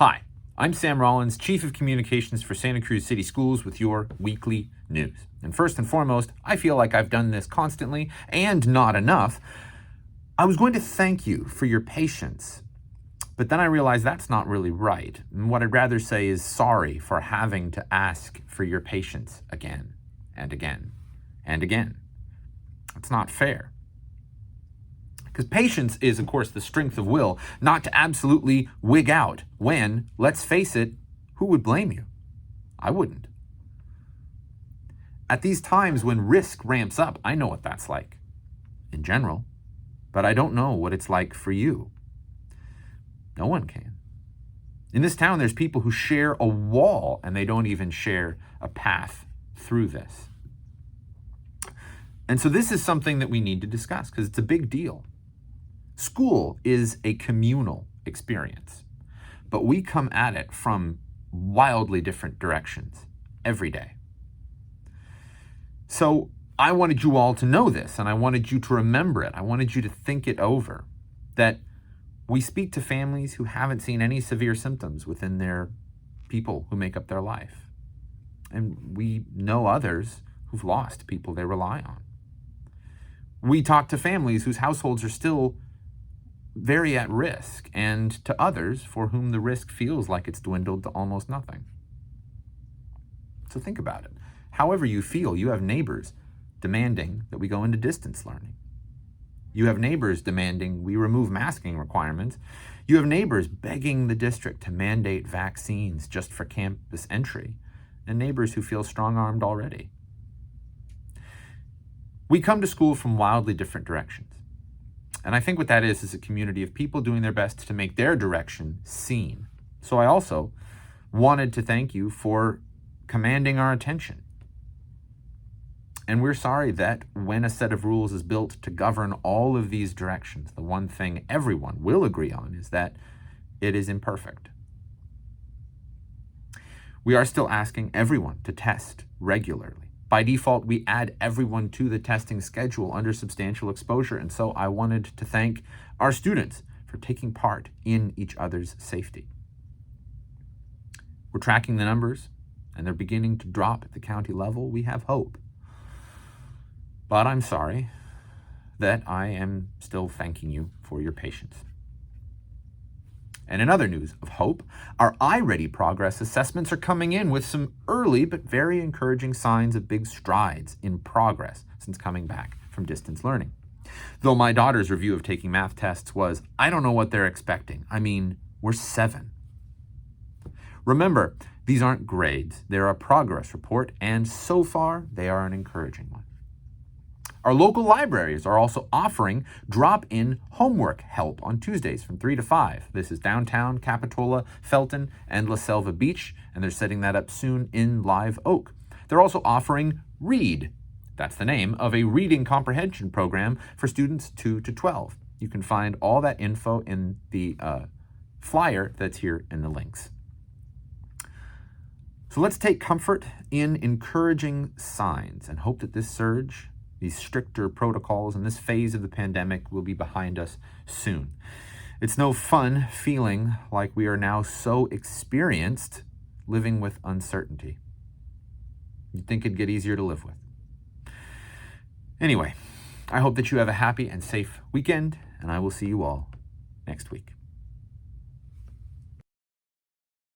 Hi, I'm Sam Rollins, Chief of Communications for Santa Cruz City Schools with your weekly news. And first and foremost, I feel like I've done this constantly and not enough. I was going to thank you for your patience, but then I realized that's not really right. And what I'd rather say is sorry for having to ask for your patience again and again and again. It's not fair. Because patience is, of course, the strength of will not to absolutely wig out when, let's face it, who would blame you? I wouldn't. At these times when risk ramps up, I know what that's like, in general, but I don't know what it's like for you. No one can. In this town, there's people who share a wall and they don't even share a path through this. And so this is something that we need to discuss because it's a big deal. School is a communal experience, but we come at it from wildly different directions every day. So I wanted you all to know this, and I wanted you to remember it. I wanted you to think it over, that we speak to families who haven't seen any severe symptoms within their people who make up their life. And we know others who've lost people they rely on. We talk to families whose households are still very at risk, and to others for whom the risk feels like it's dwindled to almost nothing. So think about it. However you feel, you have neighbors demanding that we go into distance learning. You have neighbors demanding we remove masking requirements. You have neighbors begging the district to mandate vaccines just for campus entry, and neighbors who feel strong-armed already. We come to school from wildly different directions. And I think what that is a community of people doing their best to make their direction seen. So I also wanted to thank you for commanding our attention. And we're sorry that when a set of rules is built to govern all of these directions, the one thing everyone will agree on is that it is imperfect. We are still asking everyone to test regularly. By default, we add everyone to the testing schedule under substantial exposure, and so I wanted to thank our students for taking part in each other's safety. We're tracking the numbers, and they're beginning to drop at the county level. We have hope. But I'm sorry that I am still thanking you for your patience. And in other news of hope, our iReady progress assessments are coming in with some early but very encouraging signs of big strides in progress since coming back from distance learning. Though my daughter's review of taking math tests was, I don't know what they're expecting. I mean, we're 7. Remember, these aren't grades. They're a progress report, and so far, they are an encouraging one. Our local libraries are also offering drop-in homework help on Tuesdays from 3 to 5. This is downtown, Capitola, Felton, and La Selva Beach, and they're setting that up soon in Live Oak. They're also offering Read. That's the name of a reading comprehension program for students 2 to 12. You can find all that info in the flyer that's here in the links. So let's take comfort in encouraging signs and hope that this surge, these stricter protocols, and this phase of the pandemic will be behind us soon. It's no fun feeling like we are now so experienced living with uncertainty. You'd think it'd get easier to live with. Anyway, I hope that you have a happy and safe weekend, and I will see you all next week.